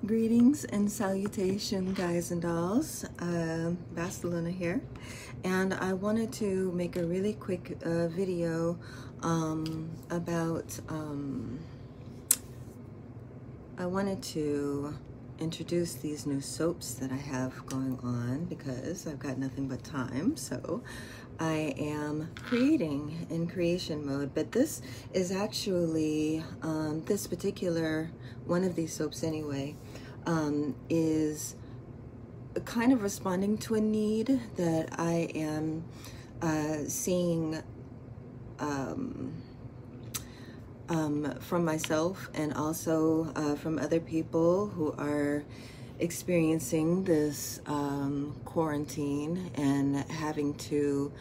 Greetings and salutation, guys and dolls. Bastaluna here, and I wanted to make a really quick video about I wanted to introduce these new soaps that I have going on because I've got nothing but time. So I am creating in creation mode, but this is actually this particular one of these soaps anyway is kind of responding to a need that I am seeing from myself and also from other people who are experiencing this quarantine and having to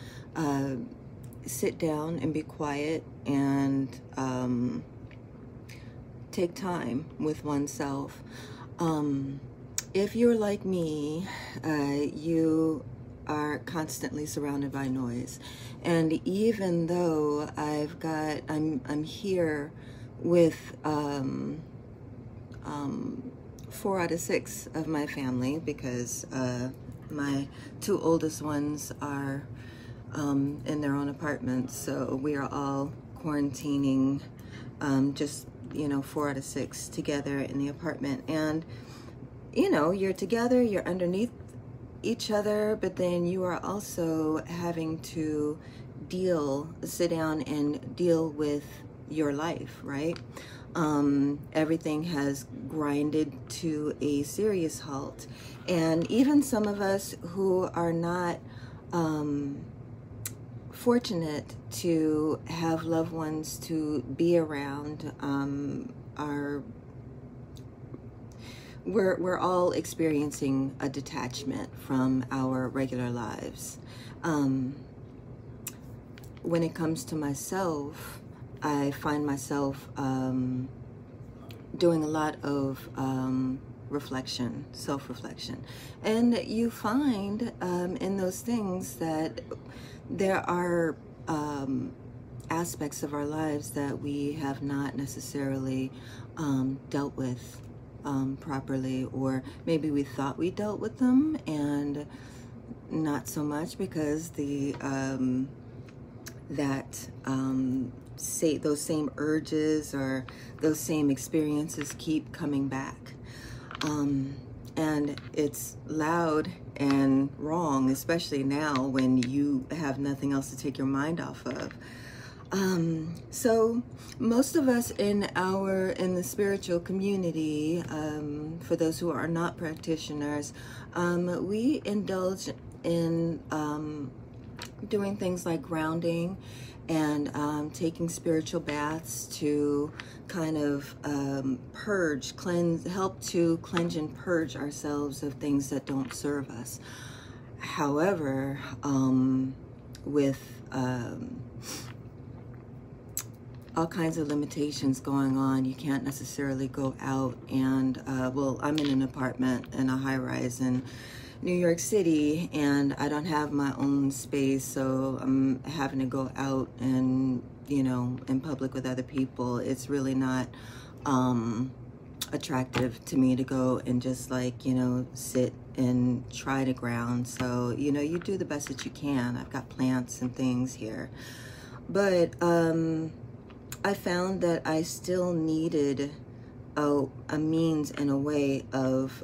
sit down and be quiet and take time with oneself. If you're like me, you are constantly surrounded by noise, and even though I'm here with 4 out of 6 of my family because my 2 oldest ones are in their own apartments, so we are all quarantining, just 4 out of 6 together in the apartment. And you're together, you're underneath each other, but then you are also having to sit down and deal with your life, right? Everything has grinded to a serious halt, and even some of us who are not fortunate to have loved ones to be around we're all experiencing a detachment from our regular lives. When it comes to myself, I find myself doing a lot of reflection, self-reflection, and you find in those things that there are aspects of our lives that we have not necessarily dealt with properly, or maybe we thought we dealt with them and not so much, because those same urges or those same experiences keep coming back, and it's loud and wrong, especially now when you have nothing else to take your mind off of. So most of us in the spiritual community, for those who are not practitioners, we indulge in doing things like grounding and taking spiritual baths to kind of help to cleanse and purge ourselves of things that don't serve us. However, with all kinds of limitations going on, you can't necessarily go out and, well, I'm in an apartment in a high-rise in New York City, and I don't have my own space, so I'm having to go out and, in public with other people. It's really not attractive to me to go and just sit and try to ground. So, you do the best that you can. I've got plants and things here, but I found that I still needed a means and a way of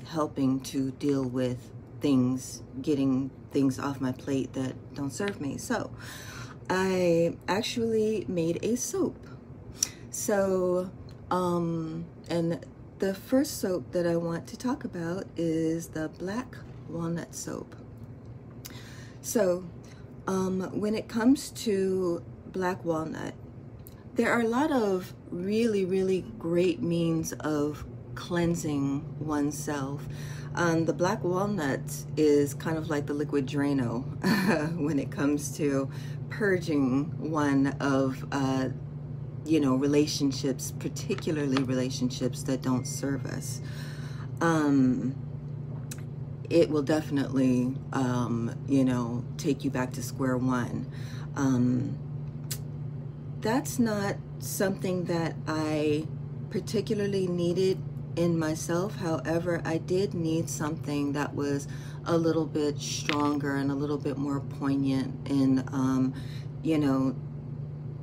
helping to deal with things, getting things off my plate that don't serve me. So I actually made a soap. So, and the first soap that I want to talk about is the Black Walnut Soap. So, when it comes to black walnut, there are a lot of really, really great means of cleansing oneself. The black walnut is kind of like the liquid Drano when it comes to purging one of relationships, particularly relationships that don't serve us. It will definitely take you back to square one. That's not something that I particularly needed in myself. However, I did need something that was a little bit stronger and a little bit more poignant in, you know,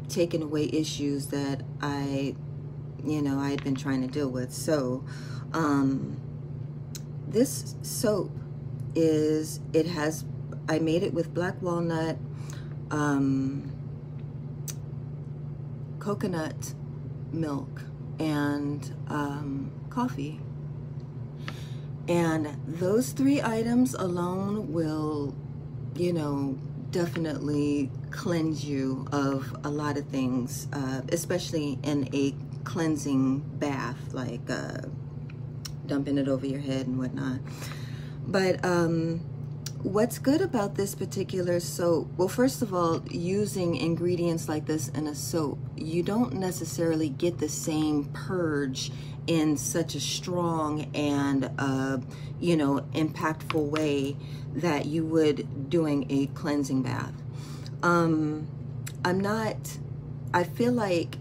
taking away issues that I had been trying to deal with. So, this soap I made it with black walnut, coconut milk, and coffee. And those 3 items alone will, definitely cleanse you of a lot of things, especially in a cleansing bath, like dumping it over your head and whatnot. But what's good about this particular soap, well, first of all, using ingredients like this in a soap, you don't necessarily get the same purge in such a strong and impactful way that you would doing a cleansing bath. I feel like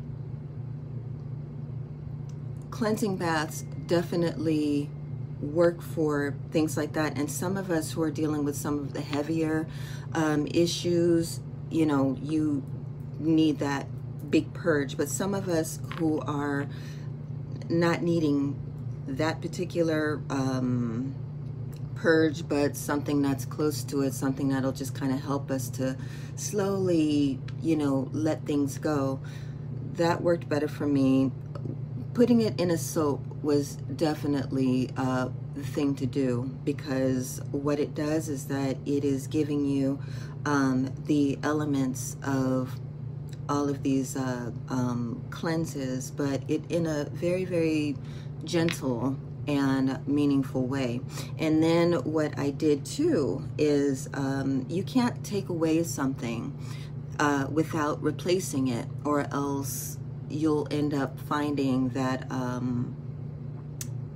cleansing baths definitely work for things like that, and some of us who are dealing with some of the heavier issues, you need that big purge. But some of us who are not needing that particular purge, but something that's close to it, something that'll just kind of help us to slowly, let things go, that worked better for me. Putting it in a soap was definitely the thing to do, because what it does is that it is giving you the elements of all of these cleanses, but it in a very, very gentle and meaningful way. And then what I did too is you can't take away something without replacing it, or else you'll end up finding that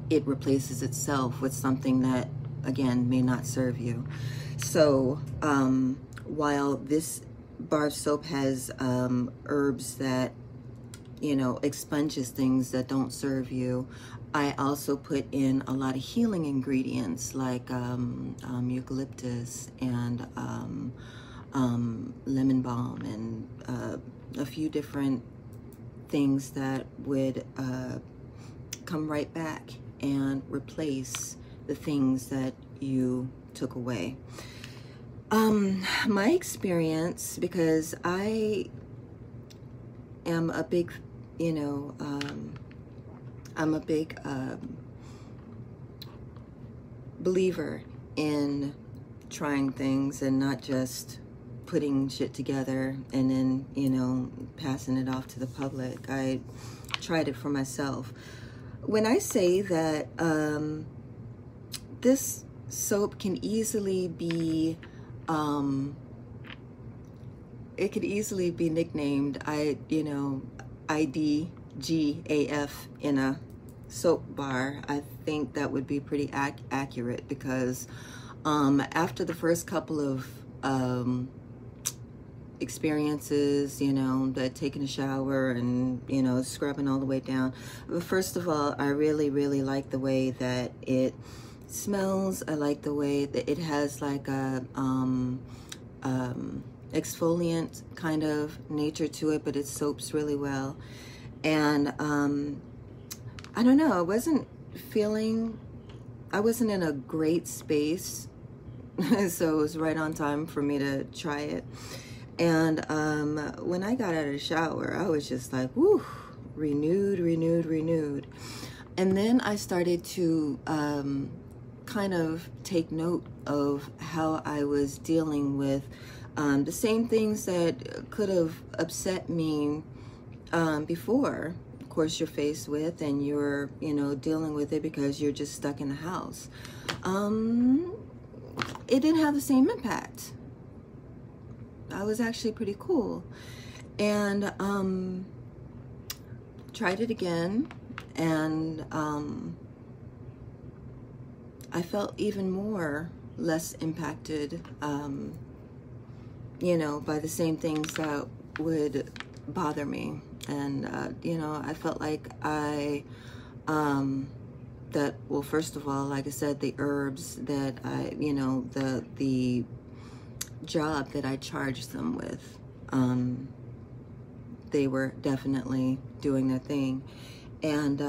it replaces itself with something that, again, may not serve you. So while this bar of soap has herbs that, expunges things that don't serve you, I also put in a lot of healing ingredients like eucalyptus and lemon balm, and a few different things that would come right back and replace the things that you took away. My experience, because I am a big, I'm a big believer in trying things and not just putting shit together and then, passing it off to the public. I tried it for myself. When I say that this soap can easily be, it could easily be nicknamed, IDGAF in a soap bar, I think that would be pretty accurate, because after the first couple of experiences, that taking a shower and, scrubbing all the way down. But first of all, I really, really like the way that it smells. I like the way that it has like a exfoliant kind of nature to it, but it soaps really well. And I don't know, I wasn't in a great space, so it was right on time for me to try it. And when I got out of the shower, I was just like, woo, renewed. And then I started to kind of take note of how I was dealing with the same things that could have upset me before. Of course, you're faced with, and you're, dealing with it because you're just stuck in the house. It didn't have the same impact. I was actually pretty cool. And tried it again, and I felt even less impacted, by the same things that would bother me. And you know, I felt like that, well, first of all, like I said, the herbs that I, you know, the job that I charged them with, they were definitely doing their thing, and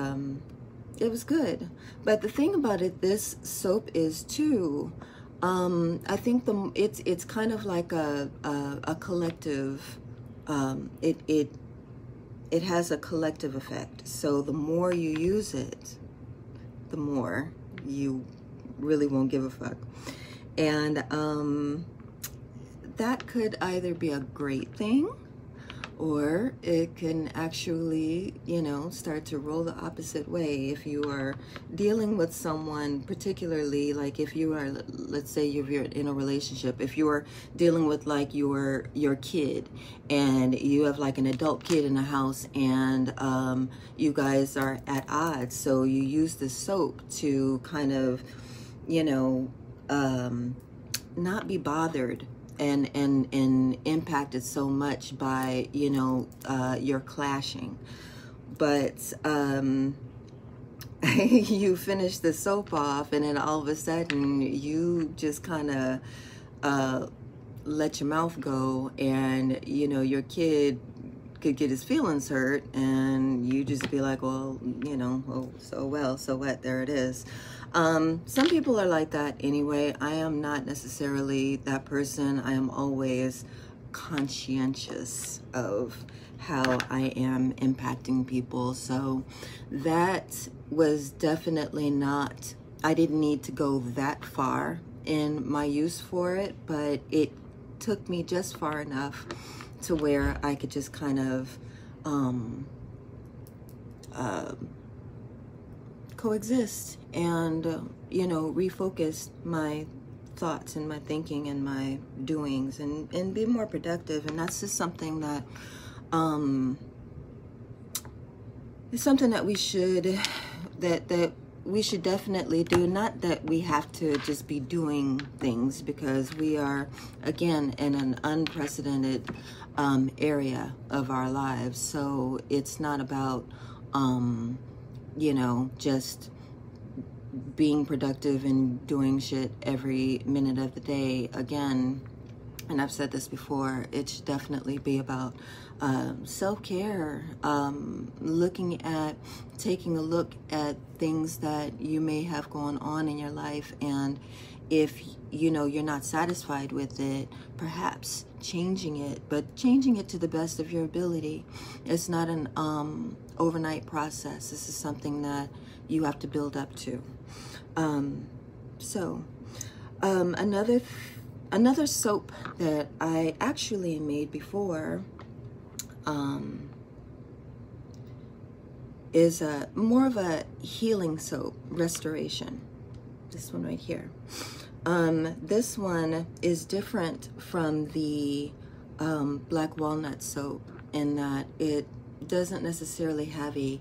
it was good. But the thing about it, this soap is too, I think it's kind of like a collective, it has a collective effect. So the more you use it, the more you really won't give a fuck. And that could either be a great thing, or it can actually, you know, start to roll the opposite way. If you are dealing with someone, particularly like if you are, let's say you're in a relationship, if you are dealing with like your kid, and you have like an adult kid in the house, and you guys are at odds, so you use this soap to kind of, you know, not be bothered and impacted so much by, you know, your clashing. But you finish the soap off, and then all of a sudden you just kind of let your mouth go, and, you know, your kid could get his feelings hurt, and you just be like, well, you know, oh, so well, so what, there it is. Some people are like that anyway. I am not necessarily that person. I am always conscientious of how I am impacting people. So that was definitely not, I didn't need to go that far in my use for it, but it took me just far enough to where I could just kind of coexist and, you know, refocus my thoughts and my thinking and my doings, and be more productive. And that's just something that is something that we should, that we should definitely do. Not that we have to just be doing things, because we are, again, in an unprecedented area of our lives. So it's not about you know, just being productive and doing shit every minute of the day. Again, and I've said this before, it should definitely be about self-care, taking a look at things that you may have going on in your life, and if, you know, you're not satisfied with it, perhaps changing it, but changing it to the best of your ability. It's not an overnight process. This is something that you have to build up to. Another soap that I actually made before is more of a healing soap, restoration. This one right here. This one is different from the black walnut soap in that it doesn't necessarily have a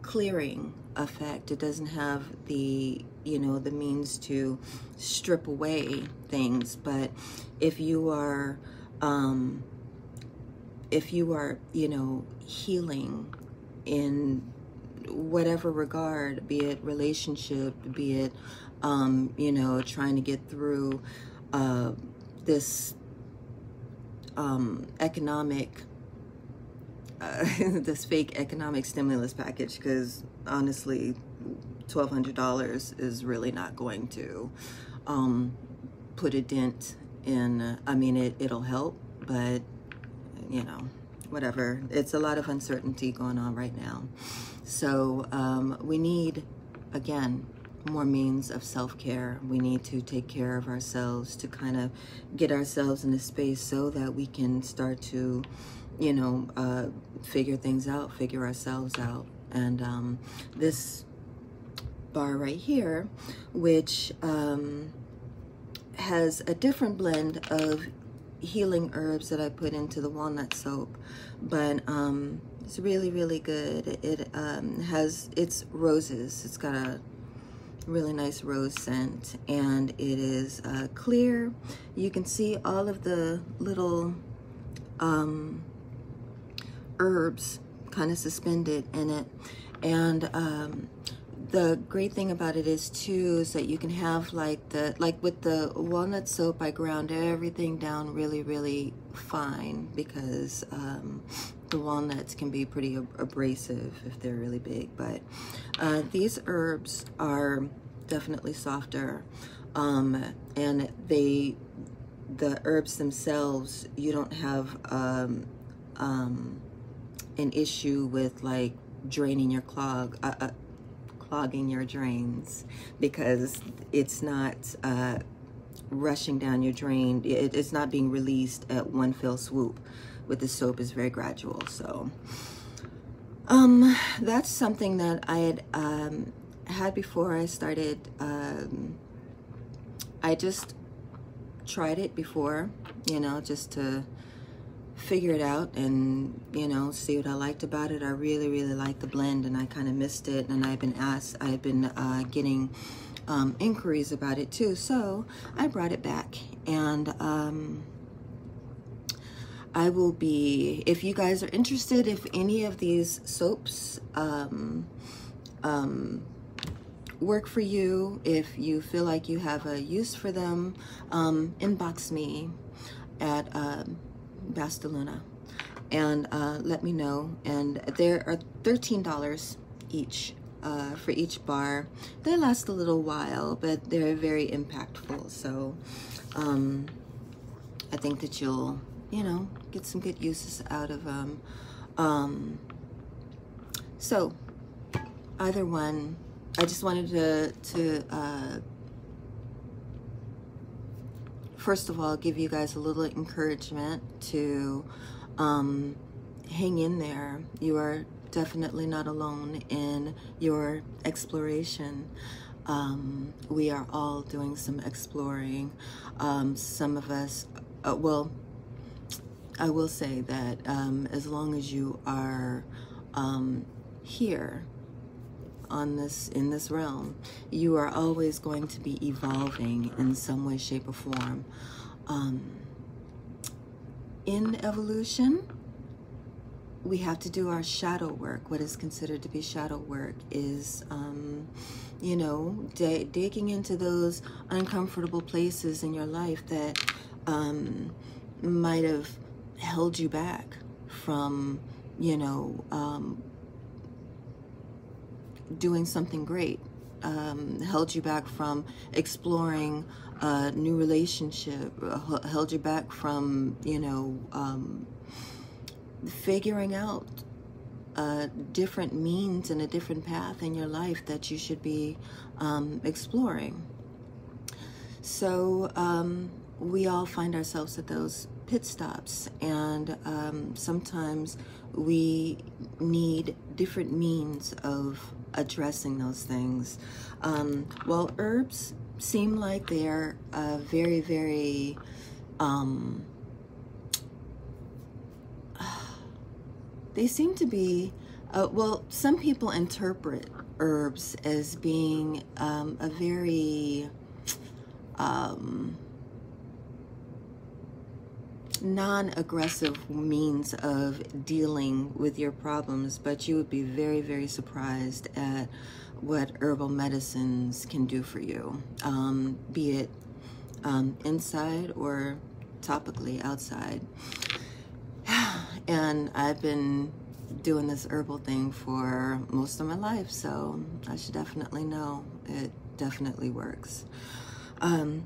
clearing effect. It doesn't have the, you know, the means to strip away things. But if you are, you know, healing in whatever regard, be it relationship, be it, you know, trying to get through this economic, this fake economic stimulus package, because honestly, $1,200 is really not going to put a dent in, I mean, it'll help, but, you know, whatever. It's a lot of uncertainty going on right now. So we need, again, more means of self-care. We need to take care of ourselves, to kind of get ourselves in a space so that we can start to, you know, figure things out, figure ourselves out. And this bar right here, which has a different blend of healing herbs that I put into the walnut soap, but it's really, really good. It it's roses. It's got a really nice rose scent, and it is clear. You can see all of the little herbs kind of suspended in it. And the great thing about it is too is that you can have like with the walnut soap, I ground everything down really fine, because the walnuts can be pretty abrasive if they're really big. But these herbs are definitely softer, and the herbs themselves, you don't have an issue with like draining your clogging your drains, because it's not rushing down your drain. It's not being released at one fell swoop. With the soap, is very gradual. So that's something that I had had before I started. I just tried it before, you know, just to figure it out and, you know, see what I liked about it. I really liked the blend, and I kind of missed it, and I've been getting inquiries about it too, so I brought it back. And I will be, if you guys are interested, if any of these soaps work for you, if you feel like you have a use for them, inbox me at Bastaluna and let me know. And there are $13 each for each bar. They last a little while, but they're very impactful. So I think that you'll, you know, get some good uses out of them. So either one, I just wanted to first of all give you guys a little encouragement to hang in there. You are definitely not alone in your exploration. We are all doing some exploring. Some of us, well, I will say that as long as you are here in this realm, you are always going to be evolving in some way, shape, or form. In evolution, we have to do our shadow work. What is considered to be shadow work is, you know, digging into those uncomfortable places in your life that might have held you back from, you know, doing something great, held you back from exploring a new relationship, held you back from, you know, figuring out different means and a different path in your life that you should be exploring. So we all find ourselves at those pit stops, and sometimes we need different means of addressing those things. Well, herbs seem like they're very they seem to be well, some people interpret herbs as being a very non-aggressive means of dealing with your problems, but you would be very surprised at what herbal medicines can do for you, be it inside or topically outside. And I've been doing this herbal thing for most of my life, so I should definitely know it definitely works.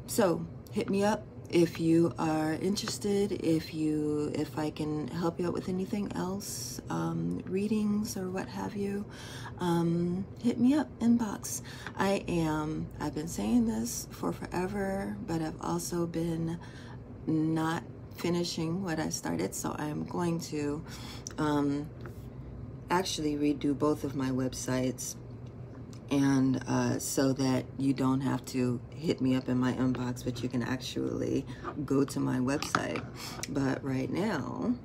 So hit me up if you are interested, if I can help you out with anything else, readings or what have you. Hit me up, inbox. I've been saying this for forever, but I've also been not finishing what I started, so I'm going to actually redo both of my websites, and so that you don't have to hit me up in my inbox, but you can actually go to my website. But right now,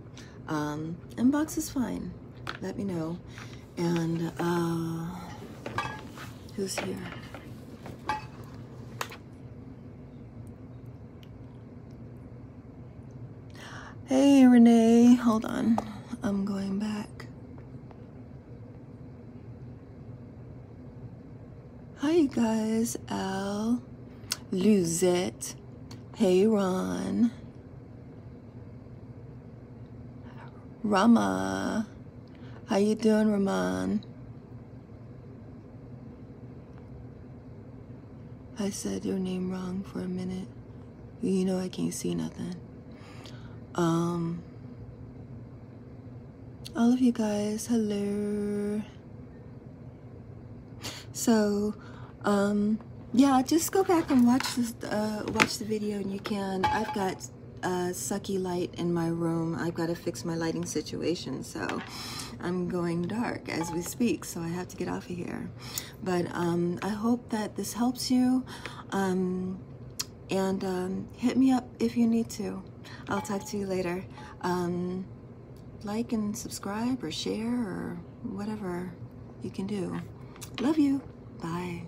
inbox is fine. Let me know. And who's here? Hey, Renee, hold on. I'm going back. Hi, you guys. Al, Luzette. Hey, Ron. Rama. How you doing, Raman? I said your name wrong for a minute. You know I can't see nothing. All of you guys, hello. So, yeah, just go back and watch this, watch the video, and you can. I've got sucky light in my room. I've got to fix my lighting situation, so I'm going dark as we speak, so I have to get off of here. But I hope that this helps you, and hit me up if you need to. I'll talk to you later. Like and subscribe or share or whatever you can do. Love you. Bye.